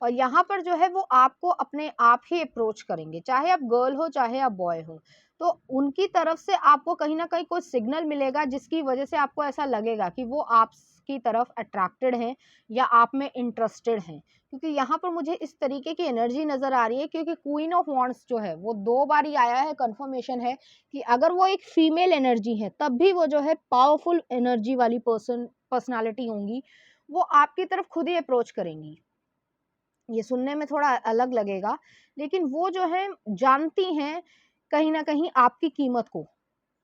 और यहाँ पर जो है वो आपको अपने आप ही अप्रोच करेंगे, चाहे आप गर्ल हो चाहे आप बॉय हो। तो उनकी तरफ से आपको कहीं ना कहीं कोई सिग्नल मिलेगा जिसकी वजह से आपको ऐसा लगेगा कि वो आपकी तरफ अट्रैक्टेड हैं या आप में इंटरेस्टेड हैं। क्योंकि यहाँ पर मुझे इस तरीके की एनर्जी नज़र आ रही है, क्योंकि क्वीन ऑफ वॉन्ड्स जो है वो 2 बार ही आया है। कंफर्मेशन है कि अगर वो एक फीमेल एनर्जी है तब भी वो जो है पावरफुल एनर्जी वाली पर्सनालिटी होंगी, वो आपकी तरफ खुद ही अप्रोच करेंगी। ये सुनने में थोड़ा अलग लगेगा, लेकिन वो जो है जानती हैं कहीं ना कहीं आपकी कीमत को,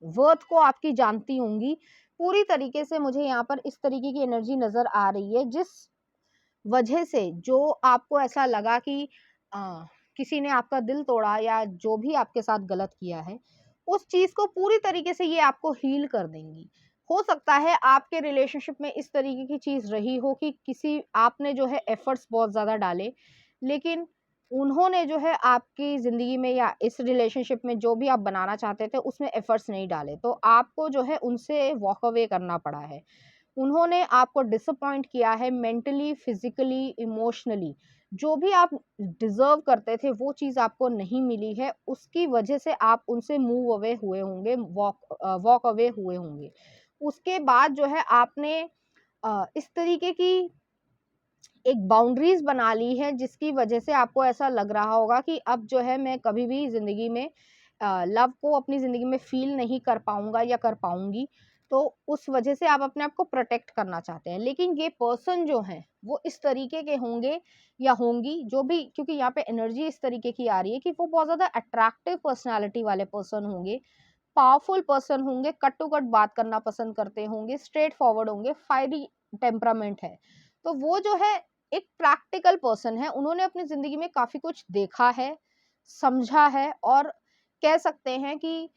वर्थ को आपकी जानती होंगी पूरी तरीके से। मुझे यहाँ पर इस तरीके की एनर्जी नजर आ रही है, जिस वजह से जो आपको ऐसा लगा कि किसी ने आपका दिल तोड़ा या जो भी आपके साथ गलत किया है, उस चीज को पूरी तरीके से ये आपको हील कर देंगी। हो सकता है आपके रिलेशनशिप में इस तरीके की चीज रही हो कि किसी आपने जो है एफर्ट्स बहुत ज्यादा डाले, लेकिन उन्होंने जो है आपकी ज़िंदगी में या इस रिलेशनशिप में जो भी आप बनाना चाहते थे उसमें एफर्ट्स नहीं डाले, तो आपको जो है उनसे वॉक अवे करना पड़ा है। उन्होंने आपको डिसअपॉइंट किया है मेंटली, फिजिकली, इमोशनली। जो भी आप डिजर्व करते थे वो चीज़ आपको नहीं मिली है, उसकी वजह से आप उनसे मूव अवे हुए होंगे, वॉक अवे हुए होंगे। उसके बाद जो है आपने इस तरीके की एक बाउंड्रीज बना ली है जिसकी वजह से आपको ऐसा लग रहा होगा कि अब जो है मैं कभी भी ज़िंदगी में लव को अपनी ज़िंदगी में फील नहीं कर पाऊंगा या कर पाऊंगी। तो उस वजह से आप अपने आप को प्रोटेक्ट करना चाहते हैं, लेकिन ये पर्सन जो है वो इस तरीके के होंगे या होंगी जो भी, क्योंकि यहाँ पे एनर्जी इस तरीके की आ रही है कि वो बहुत ज़्यादा अट्रैक्टिव पर्सनालिटी वाले पर्सन होंगे, पावरफुल पर्सन होंगे, कट टू कट बात करना पसंद करते होंगे, स्ट्रेट फॉरवर्ड होंगे, फायरी टेम्परामेंट है। तो वो जो है एक प्रैक्टिकल पर्सन है, उन्होंने अपनी जिंदगी में काफी कुछ देखा है, समझा है, और कह सकते हैं कि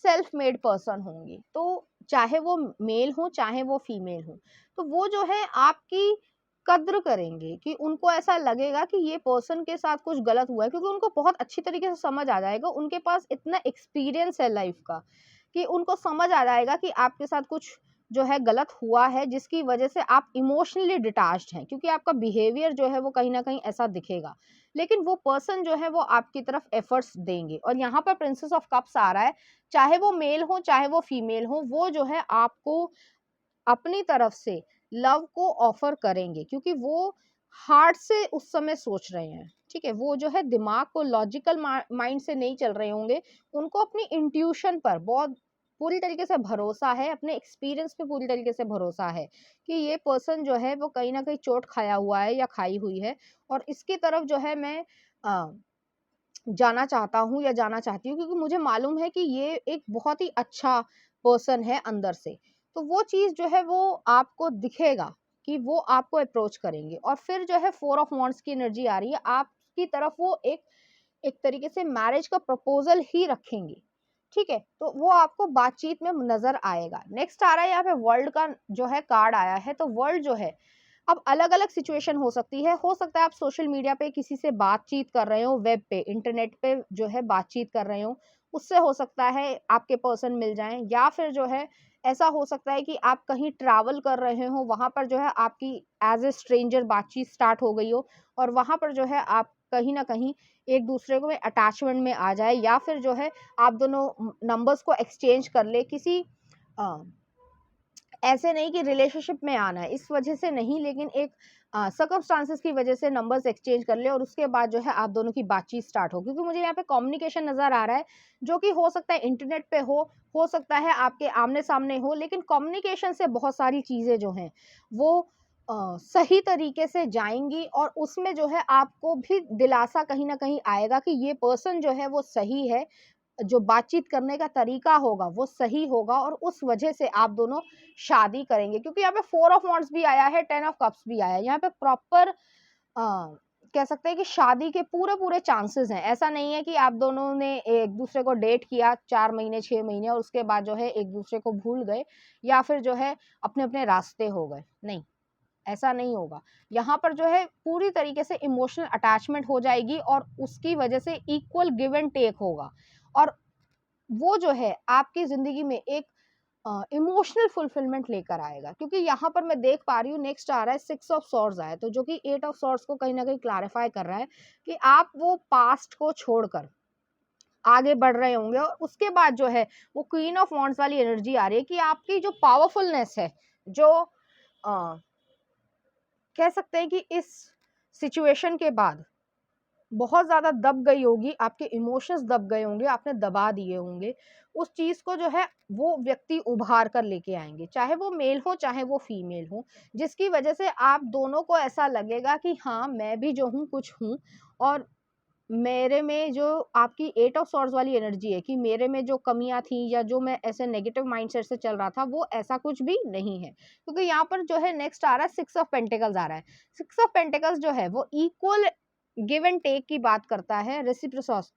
सेल्फ मेड पर्सन होंगे। तो चाहे वो मेल हो चाहे वो फीमेल हो, तो वो जो है आपकी कद्र करेंगे, कि उनको ऐसा लगेगा कि ये पर्सन के साथ कुछ गलत हुआ है, क्योंकि उनको बहुत अच्छी तरीके से समझ आ जाएगा, उनके पास इतना एक्सपीरियंस है लाइफ का कि उनको समझ आ जाएगा कि आपके साथ कुछ जो है गलत हुआ है, जिसकी वजह से आप इमोशनली डिटैच्ड हैं, क्योंकि आपका बिहेवियर जो है वो कहीं ना कहीं ऐसा दिखेगा। लेकिन वो पर्सन जो है वो आपकी तरफ एफर्ट्स देंगे, और यहाँ पर प्रिंसेस ऑफ कप्स आ रहा है, चाहे वो मेल हो चाहे वो फीमेल हो, वो जो है आपको अपनी तरफ से लव को ऑफर करेंगे, क्योंकि वो हार्ट से उस समय सोच रहे हैं। ठीक है, वो जो है दिमाग को लॉजिकल माइंड से नहीं चल रहे होंगे, उनको अपनी इंट्यूशन पर बहुत पूरी तरीके से भरोसा है, अपने एक्सपीरियंस पे पूरी तरीके से भरोसा है कि ये पर्सन जो है वो कहीं ना कहीं चोट खाया हुआ है या खाई हुई है, और इसकी तरफ जो है मैं जाना चाहता हूँ या जाना चाहती हूँ, क्योंकि मुझे मालूम है कि ये एक बहुत ही अच्छा पर्सन है अंदर से। तो वो चीज़ जो है वो आपको दिखेगा कि वो आपको अप्रोच करेंगे, और फिर जो है 4 ऑफ वांड्स की एनर्जी आ रही है आपकी तरफ, वो एक एक तरीके से मैरिज का प्रपोजल ही रखेंगे। ठीक है, तो वो आपको बातचीत में नजर आएगा। नेक्स्ट आ रहा है यहाँ पे वर्ल्ड का जो है कार्ड आया है। तो वर्ल्ड जो है, अब अलग अलग सिचुएशन हो सकती है, हो सकता है आप सोशल मीडिया पे किसी से बातचीत कर रहे हो, वेब पे इंटरनेट पे जो है बातचीत कर रहे हो, उससे हो सकता है आपके पर्सन मिल जाएं, या फिर जो है ऐसा हो सकता है कि आप कहीं ट्रैवल कर रहे हो, वहां पर जो है आपकी एज ए स्ट्रेंजर बातचीत स्टार्ट हो गई हो, और वहां पर जो है आप कहीं ना कहीं एक दूसरे को अटैचमेंट में आ जाए, या फिर जो है आप दोनों नंबर्स को एक्सचेंज कर ले, किसी ऐसे नहीं कि रिलेशनशिप में आना है इस वजह से नहीं, लेकिन एक सर्कमस्टांसेस की वजह से नंबर्स एक्सचेंज कर ले, और उसके बाद जो है आप दोनों की बातचीत स्टार्ट हो, क्योंकि मुझे यहाँ पे कम्युनिकेशन नजर आ रहा है, जो कि हो सकता है इंटरनेट पे हो सकता है आपके आमने सामने हो, लेकिन कम्युनिकेशन से बहुत सारी चीजें जो हैं वो सही तरीके से जाएंगी, और उसमें जो है आपको भी दिलासा कहीं ना कहीं आएगा कि ये पर्सन जो है वो सही है, जो बातचीत करने का तरीका होगा वो सही होगा, और उस वजह से आप दोनों शादी करेंगे। क्योंकि यहाँ पे 4 ऑफ वांड्स भी आया है, 10 ऑफ कप्स भी आया है, यहाँ पे प्रॉपर कह सकते हैं कि शादी के पूरे पूरे चांसेस हैं। ऐसा नहीं है कि आप दोनों ने एक दूसरे को डेट किया 4 महीने 6 महीने और उसके बाद जो है एक दूसरे को भूल गए, या फिर जो है अपने अपने रास्ते हो गए, नहीं, ऐसा नहीं होगा। यहाँ पर जो है पूरी तरीके से इमोशनल अटैचमेंट हो जाएगी, और उसकी वजह से इक्वल गिव एंड टेक होगा, और वो जो है आपकी जिंदगी में एक इमोशनल फुलफिलमेंट लेकर आएगा। क्योंकि यहाँ पर मैं देख पा रही हूँ नेक्स्ट आ रहा है 6 ऑफ सॉर्ड्स आया, तो जो कि 8 ऑफ सॉर्ड्स को कहीं ना कहीं क्लैरिफाई कर रहा है कि आप वो पास्ट को छोड़कर आगे बढ़ रहे होंगे, और उसके बाद जो है वो क्वीन ऑफ वॉन्ड्स वाली एनर्जी आ रही है कि आपकी जो पावरफुलनेस है, जो कह सकते हैं कि इस सिचुएशन के बाद बहुत ज़्यादा दब गई होगी, आपके इमोशंस दब गए होंगे, आपने दबा दिए होंगे, उस चीज़ को जो है वो व्यक्ति उभार कर लेके आएंगे, चाहे वो मेल हो चाहे वो फीमेल हो, जिसकी वजह से आप दोनों को ऐसा लगेगा कि हाँ मैं भी जो हूँ कुछ हूँ, और मेरे में जो आपकी 8 ऑफ सॉर्ड्स वाली एनर्जी है कि मेरे में जो कमियां थी या जो मैं ऐसे नेगेटिव माइंडसेट से चल रहा था वो ऐसा कुछ भी नहीं है। क्योंकि यहाँ पर जो है नेक्स्ट आ रहा है 6 ऑफ पेंटिकल्स आ रहा है। 6 ऑफ पेंटिकल्स जो है वो इक्वल गिव एंड टेक की बात करता है, रेसिप्रोसिटी,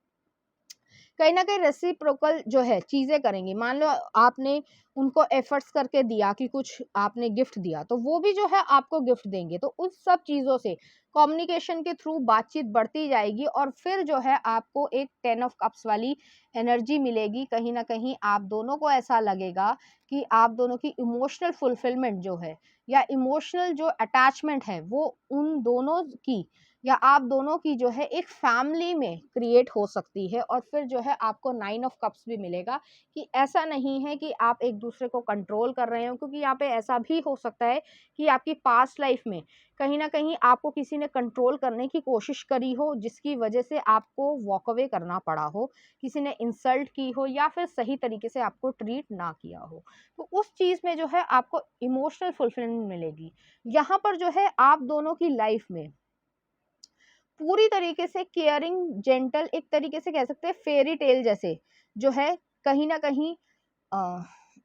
कहीं ना कहीं रेसिप्रोकल जो है चीजें करेंगी। मान लो आपने उनको एफर्ट्स करके दिया कि कुछ आपने गिफ्ट दिया, तो वो भी जो है आपको गिफ्ट देंगे, तो उस सब चीजों से कम्युनिकेशन के थ्रू बातचीत बढ़ती जाएगी, और फिर जो है आपको एक 10 ऑफ कप्स वाली एनर्जी मिलेगी। कहीं ना कहीं आप दोनों को ऐसा लगेगा कि आप दोनों की इमोशनल फुलफिलमेंट जो है या इमोशनल जो अटैचमेंट है वो उन दोनों की या आप दोनों की जो है एक फैमिली में क्रिएट हो सकती है। और फिर जो है आपको 9 ऑफ कप्स भी मिलेगा कि ऐसा नहीं है कि आप एक दूसरे को कंट्रोल कर रहे हो, क्योंकि यहाँ पे ऐसा भी हो सकता है कि आपकी पास्ट लाइफ में कहीं ना कहीं आपको किसी ने कंट्रोल करने की कोशिश करी हो, जिसकी वजह से आपको वॉक अवे करना पड़ा हो, किसी ने इंसल्ट की हो या फिर सही तरीके से आपको ट्रीट ना किया हो। तो उस चीज़ में जो है आपको इमोशनल फुलफिलमेंट मिलेगी। यहाँ पर जो है आप दोनों की लाइफ में पूरी तरीके से केयरिंग, जेंटल, एक तरीके से कह सकते हैं फेरी टेल जैसे जो है, कहीं ना कहीं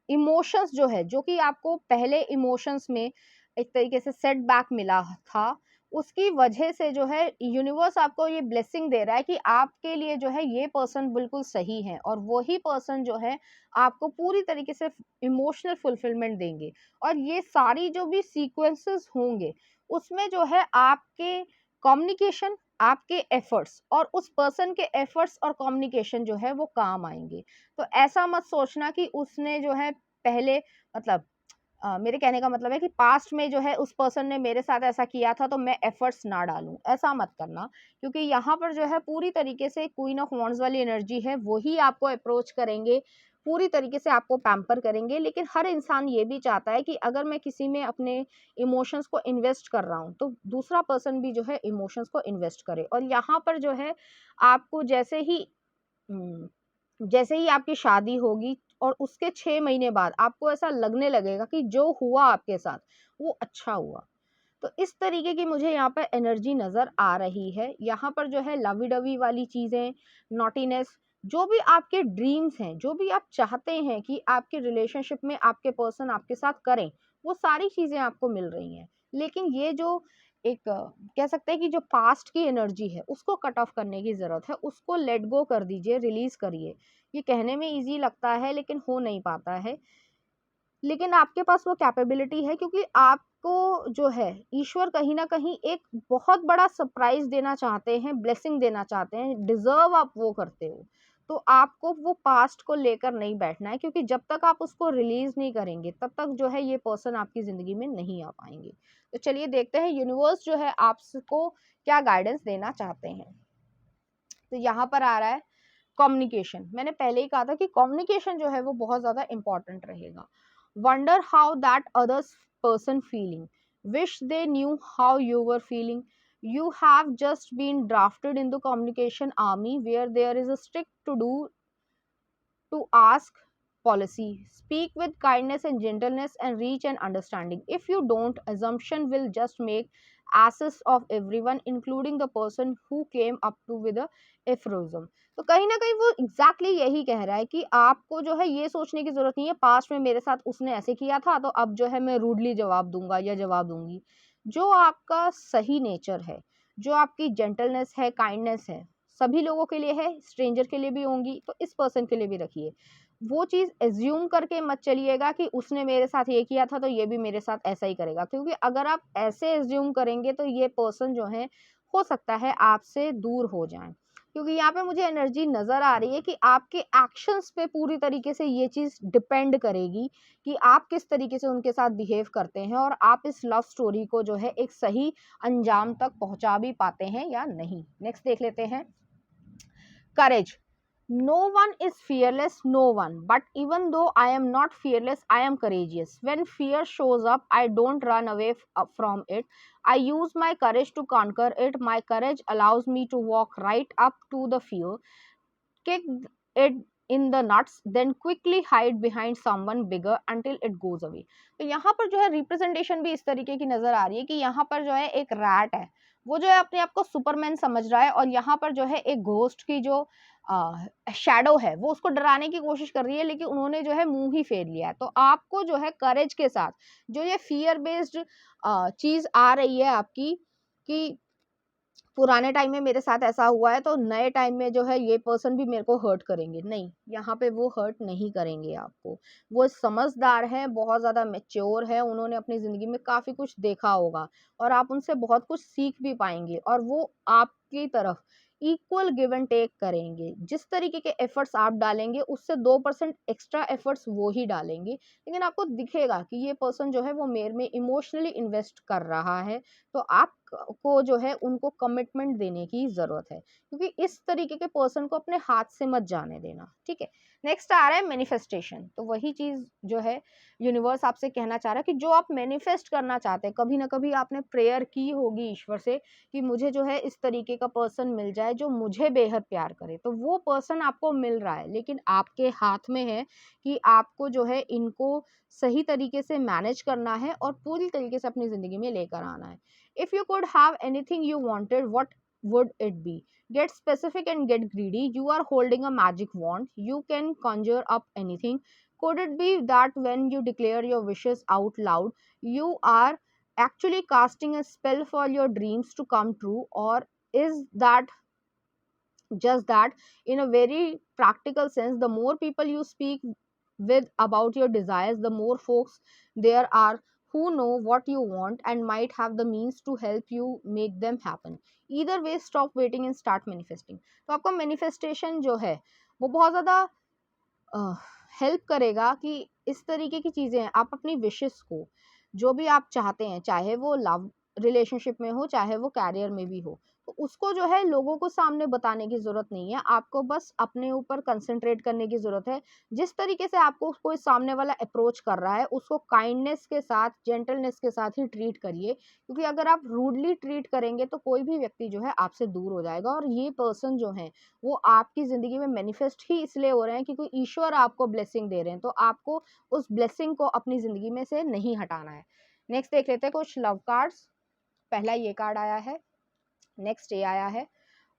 इमोशंस जो है, जो कि आपको पहले इमोशंस में एक तरीके से सेटबैक मिला था, उसकी वजह से जो है यूनिवर्स आपको ये ब्लेसिंग दे रहा है कि आपके लिए जो है ये पर्सन बिल्कुल सही है, और वही पर्सन जो है आपको पूरी तरीके से इमोशनल फुलफिलमेंट देंगे। और ये सारी जो भी सीक्वेंसेस होंगे उसमें जो है आपके कम्युनिकेशन, आपके एफर्ट्स और उस पर्सन के एफर्ट्स और कम्युनिकेशन जो है वो काम आएंगे। तो ऐसा मत सोचना कि उसने जो है पहले, मतलब मेरे कहने का मतलब है कि पास्ट में जो है उस पर्सन ने मेरे साथ ऐसा किया था तो मैं एफर्ट्स ना डालूं, ऐसा मत करना। क्योंकि यहाँ पर जो है पूरी तरीके से क्वीन ऑफ वॉन्ड्स वाली एनर्जी है, वही आपको अप्रोच करेंगे, पूरी तरीके से आपको पैम्पर करेंगे। लेकिन हर इंसान ये भी चाहता है कि अगर मैं किसी में अपने इमोशंस को इन्वेस्ट कर रहा हूँ तो दूसरा पर्सन भी जो है इमोशंस को इन्वेस्ट करे। और यहाँ पर जो है आपको जैसे ही आपकी शादी होगी और उसके 6 महीने बाद आपको ऐसा लगने लगेगा कि जो हुआ आपके साथ वो अच्छा हुआ। तो इस तरीके की मुझे यहाँ पर एनर्जी नज़र आ रही है। यहाँ पर जो है लवी डवी वाली चीज़ें, नॉटीनेस, जो भी आपके ड्रीम्स हैं, जो भी आप चाहते हैं कि आपके रिलेशनशिप में आपके पर्सन आपके साथ करें, वो सारी चीज़ें आपको मिल रही हैं। लेकिन ये जो एक कह सकते हैं कि जो पास्ट की एनर्जी है उसको कट ऑफ करने की ज़रूरत है, उसको लेट गो कर दीजिए, रिलीज़ करिए। ये कहने में ईज़ी लगता है लेकिन हो नहीं पाता है। लेकिन आपके पास वो कैपेबिलिटी है, क्योंकि आपको जो है ईश्वर कहीं न कहीं एक बहुत बड़ा सरप्राइज़ देना चाहते हैं, ब्लेसिंग देना चाहते हैं, डिज़र्व आप वो करते हो। तो आपको वो पास्ट को लेकर नहीं बैठना है, क्योंकि जब तक आप उसको रिलीज़ नहीं करेंगे तब तक जो है ये पर्सन आपकी ज़िंदगी में नहीं आ पाएँगे। तो चलिए देखते हैं यूनिवर्स जो है आपको क्या गाइडेंस देना चाहते हैं। तो यहाँ पर आ रहा है कम्युनिकेशन। मैंने पहले ही कहा था कि कम्युनिकेशन जो है वो बहुत ज़्यादा इम्पोर्टेंट रहेगा। Wonder how that others person feeling, wish they knew how you were feeling, you have just been drafted in the communication army where there is a strict to ask policy. Speak with kindness and gentleness and reach an understanding. If you don't, assumption will just make asses of everyone, including the person who came up to with a aphorism. तो कहीं ना कहीं वो exactly यही कह रहा है कि आपको जो है ये सोचने की जरूरत नहीं है पास्ट में मेरे साथ उसने ऐसे किया था तो अब जो है मैं रूडली जवाब दूंगा या जवाब दूंगी। जो आपका सही नेचर है, जो आपकी जेंटलनेस है, काइंडनेस है, सभी लोगों के लिए है, स्ट्रेंजर के लिए भी होंगी, तो इस पर्सन के लिए भी रखिए। वो चीज़ एज्यूम करके मत चलिएगा कि उसने मेरे साथ ये किया था तो ये भी मेरे साथ ऐसा ही करेगा, क्योंकि अगर आप ऐसे एज्यूम करेंगे तो ये पर्सन जो है हो सकता है आपसे दूर हो जाए। क्योंकि यहाँ पे मुझे एनर्जी नज़र आ रही है कि आपके एक्शंस पे पूरी तरीके से ये चीज़ डिपेंड करेगी कि आप किस तरीके से उनके साथ बिहेव करते हैं और आप इस लव स्टोरी को जो है एक सही अंजाम तक पहुंचा भी पाते हैं या नहीं। नेक्स्ट देख लेते हैं courage. No one is fearless, no one. But even though I am not fearless, I am courageous. When fear shows up, I don't run away from it. I use my courage to conquer it. My courage allows me to walk right up to the fear, kick it in the nuts, then quickly hide behind someone bigger until it goes away. तो यहाँ पर जो है representation भी इस तरीके की नजर आ रही है कि यहाँ पर जो है एक रैट है, वो जो है अपने आप को सुपरमैन समझ रहा है, और यहाँ पर जो है एक घोस्ट की जो शैडो है वो उसको डराने की कोशिश कर रही है, लेकिन उन्होंने जो है मुंह ही फेर लिया है। तो आपको जो है करेज के साथ जो ये फियर बेस्ड चीज आ रही है आपकी कि पुराने टाइम में मेरे साथ ऐसा हुआ है तो नए टाइम में जो है ये पर्सन भी मेरे को हर्ट करेंगे, नहीं, यहाँ पे वो हर्ट नहीं करेंगे आपको। वो समझदार है, बहुत ज़्यादा मैच्योर है, उन्होंने अपनी ज़िंदगी में काफ़ी कुछ देखा होगा और आप उनसे बहुत कुछ सीख भी पाएंगे, और वो आपकी तरफ इक्वल गिव एंड टेक करेंगे। जिस तरीके के एफर्ट्स आप डालेंगे उससे 2% एक्स्ट्रा एफर्ट्स वो ही डालेंगे, लेकिन आपको दिखेगा कि ये पर्सन जो है वो मेरे में इमोशनली इन्वेस्ट कर रहा है। तो आप को जो है उनको कमिटमेंट देने की ज़रूरत है, क्योंकि इस तरीके के पर्सन को अपने हाथ से मत जाने देना, ठीक है। नेक्स्ट आ रहा है मैनिफेस्टेशन। तो वही चीज़ जो है यूनिवर्स आपसे कहना चाह रहा है कि जो आप मैनिफेस्ट करना चाहते हैं, कभी ना कभी आपने प्रेयर की होगी ईश्वर से कि मुझे जो है इस तरीके का पर्सन मिल जाए जो मुझे बेहद प्यार करे, तो वो पर्सन आपको मिल रहा है, लेकिन आपके हाथ में है कि आपको जो है इनको सही तरीके से मैनेज करना है और पूरी तरीके से अपनी ज़िंदगी में लेकर आना है। If you could have anything you wanted, what would it be? Get specific and get greedy. You are holding a magic wand. You can conjure up anything. Could it be that when you declare your wishes out loud, you are actually casting a spell for your dreams to come true? Or is that just that? In a very practical sense, the more people you speak with about your desires, the more folks there are who know what you want and might have the means to help you make them happen. Either way, stop waiting and start manifesting. तो आपका manifestation जो है वो बहुत ज़्यादा help करेगा कि इस तरीके की चीज़ें हैं, आप अपनी विशेस को जो भी आप चाहते हैं, चाहे वो लव रिलेशनशिप में हो, चाहे वो कैरियर में भी हो, तो उसको जो है लोगों को सामने बताने की ज़रूरत नहीं है, आपको बस अपने ऊपर कंसंट्रेट करने की ज़रूरत है। जिस तरीके से आपको कोई सामने वाला अप्रोच कर रहा है, उसको काइंडनेस के साथ, जेंटलनेस के साथ ही ट्रीट करिए, क्योंकि अगर आप रूडली ट्रीट करेंगे तो कोई भी व्यक्ति जो है आपसे दूर हो जाएगा। और ये पर्सन जो है वो आपकी ज़िंदगी में मैनिफेस्ट ही इसलिए हो रहे हैं क्योंकि ईश्वर आपको ब्लेसिंग दे रहे हैं, तो आपको उस ब्लेसिंग को अपनी ज़िंदगी में से नहीं हटाना है। नेक्स्ट देख लेते हैं कुछ लव कार्ड्स। पहला ये कार्ड आया है, नेक्स्ट ये आया है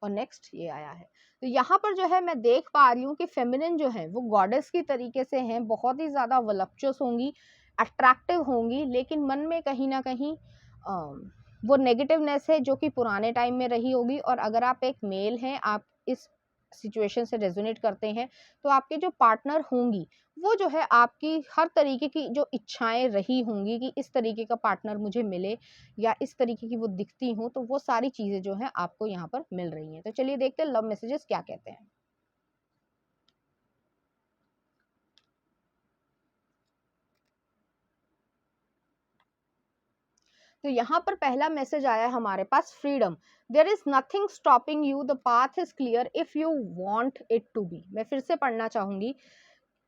और नेक्स्ट ये आया है। तो यहाँ पर जो है मैं देख पा रही हूँ कि फेमिनिन जो है वो गॉडेस की तरीके से हैं, बहुत ही ज़्यादा वलप्चुअस होंगी, अट्रैक्टिव होंगी, लेकिन मन में कहीं ना कहीं वो नेगेटिवनेस है जो कि पुराने टाइम में रही होगी। और अगर आप एक मेल हैं, आप इस सिचुएशन से रेजोनेट करते हैं, तो आपके जो पार्टनर होंगी वो जो है आपकी हर तरीके की जो इच्छाएं रही होंगी कि इस तरीके का पार्टनर मुझे मिले या इस तरीके की वो दिखती हूँ, तो वो सारी चीज़ें जो हैं आपको यहाँ पर मिल रही हैं। तो चलिए देखते हैं लव मैसेजेस क्या कहते हैं। तो यहाँ पर पहला मैसेज आया है हमारे पास, freedom. There is nothing stopping you, the path is clear if you want it to be. मैं फिर से पढ़ना चाहूंगी,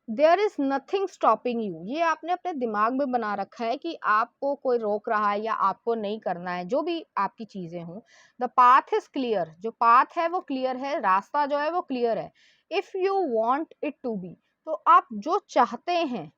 there is nothing stopping you. ये आपने अपने दिमाग में बना रखा है कि आपको कोई रोक रहा है या आपको नहीं करना है, जो भी आपकी चीजें हों। द पाथ इज क्लियर, जो पाथ है वो क्लियर है, रास्ता जो है वो क्लियर है। If you want it to be, तो आप जो चाहते हैं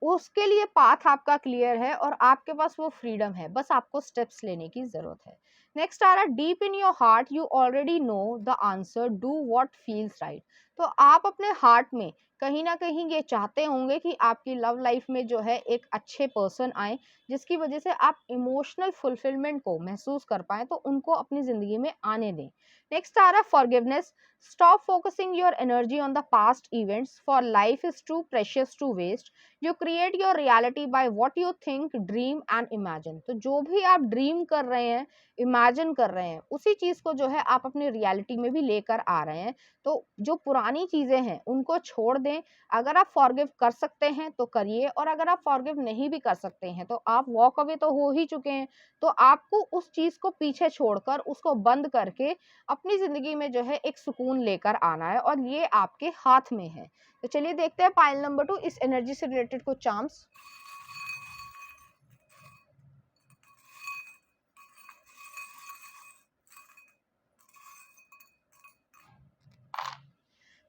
उसके लिए पाथ आपका क्लियर है और आपके पास वो फ्रीडम है, बस आपको स्टेप्स लेने की जरूरत है। नेक्स्ट आ रहा है, deep in your heart you already know the answer, do what feels right. तो आप अपने हार्ट में कहीं ना कहीं ये चाहते होंगे कि आपकी लव लाइफ में जो है एक अच्छे पर्सन आए जिसकी वजह से आप इमोशनल फुलफिलमेंट को महसूस कर पाए, तो उनको अपनी जिंदगी में आने दें। नेक्स्ट आ रहा है forgiveness. Stop focusing your energy on the past events, for life is too precious to waste. You create your reality by what you think, dream and imagine. तो जो भी आप ड्रीम कर रहे हैं, इमेजिन कर रहे हैं, उसी चीज को जो है आप अपनी रियलिटी में भी लेकर आ रहे हैं। तो जो पुरानी चीजें हैं उनको छोड़ दें। अगर आप फॉरगिव कर सकते हैं तो करिए, और अगर आप फॉरगिव नहीं भी कर सकते हैं तो आप वॉक अवे तो हो ही चुके हैं, तो आपको उस चीज को पीछे छोड़कर, उसको बंद करके अपनी जिंदगी में जो है एक सुकून लेकर आना है, और ये आपके हाथ में है। तो चलिए देखते हैं पाइल नंबर 2 इस एनर्जी से रिलेटेड कुछ चार्म्स।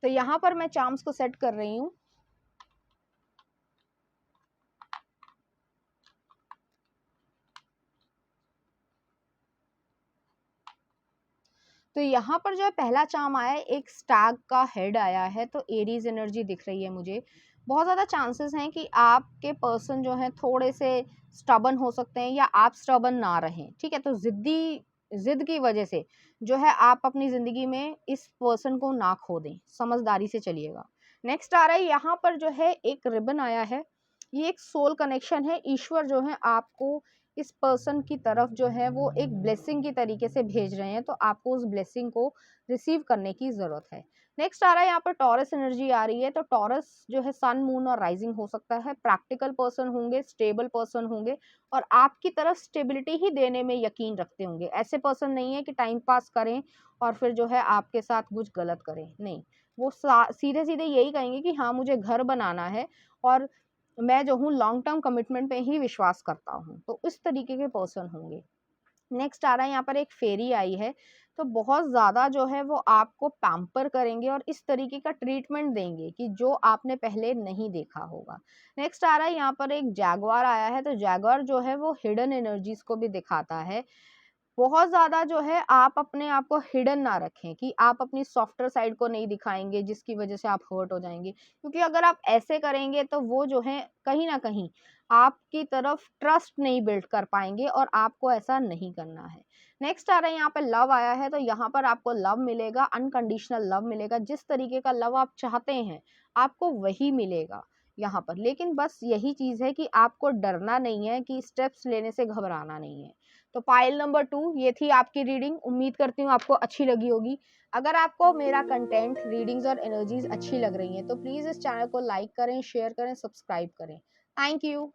तो यहाँ पर मैं चार्म्स को सेट कर रही हूँ। तो यहाँ पर जो है पहला चार्म आया है, एक स्टैग का हेड आया है, तो एरीज एनर्जी दिख रही है मुझे। बहुत ज़्यादा चांसेस हैं कि आपके पर्सन जो है थोड़े से स्टबन हो सकते हैं या आप स्टबन ना रहें, ठीक है। तो जिद की वजह से जो है आप अपनी ज़िंदगी में इस पर्सन को ना खो दें, समझदारी से चलिएगा। नेक्स्ट आ रहा है यहाँ पर जो है एक रिबन आया है, ये एक सोल कनेक्शन है। ईश्वर जो है आपको इस पर्सन की तरफ जो है वो एक ब्लेसिंग की तरीके से भेज रहे हैं, तो आपको उस ब्लेसिंग को रिसीव करने की ज़रूरत है। नेक्स्ट आ रहा है यहाँ पर टॉरस एनर्जी आ रही है, तो टॉरस जो है सन मून और राइजिंग हो सकता है, प्रैक्टिकल पर्सन होंगे, स्टेबल पर्सन होंगे और आपकी तरफ स्टेबिलिटी ही देने में यकीन रखते होंगे। ऐसे पर्सन नहीं है कि टाइम पास करें और फिर जो है आपके साथ कुछ गलत करें, नहीं, वो सीधे सीधे यही कहेंगे कि हाँ मुझे घर बनाना है और मैं जो हूँ लॉन्ग टर्म कमिटमेंट पे ही विश्वास करता हूँ, तो इस तरीके के पर्सन होंगे। नेक्स्ट आ रहा है यहाँ पर एक फेरी आई है, तो बहुत ज़्यादा जो है वो आपको पैम्पर करेंगे और इस तरीके का ट्रीटमेंट देंगे कि जो आपने पहले नहीं देखा होगा। नेक्स्ट आ रहा है यहाँ पर एक जैगुआर आया है, तो जैगुआर जो है वो हिडन एनर्जीज को भी दिखाता है। बहुत ज़्यादा जो है आप अपने आप को हिडन ना रखें कि आप अपनी सॉफ्टर साइड को नहीं दिखाएंगे जिसकी वजह से आप हर्ट हो जाएंगे, क्योंकि अगर आप ऐसे करेंगे तो वो जो है कहीं ना कहीं आपकी तरफ ट्रस्ट नहीं बिल्ड कर पाएंगे और आपको ऐसा नहीं करना है। नेक्स्ट आ रहा है यहाँ पे लव आया है, तो यहाँ पर आपको लव मिलेगा, अनकंडीशनल लव मिलेगा, जिस तरीके का लव आप चाहते हैं आपको वही मिलेगा यहाँ पर। लेकिन बस यही चीज़ है कि आपको डरना नहीं है, कि स्टेप्स लेने से घबराना नहीं है। तो पाइल नंबर 2 ये थी आपकी रीडिंग। उम्मीद करती हूँ आपको अच्छी लगी होगी। अगर आपको मेरा कंटेंट, रीडिंग्स और एनर्जीज अच्छी लग रही हैं तो प्लीज़ इस चैनल को लाइक करें, शेयर करें, सब्सक्राइब करें। Thank you.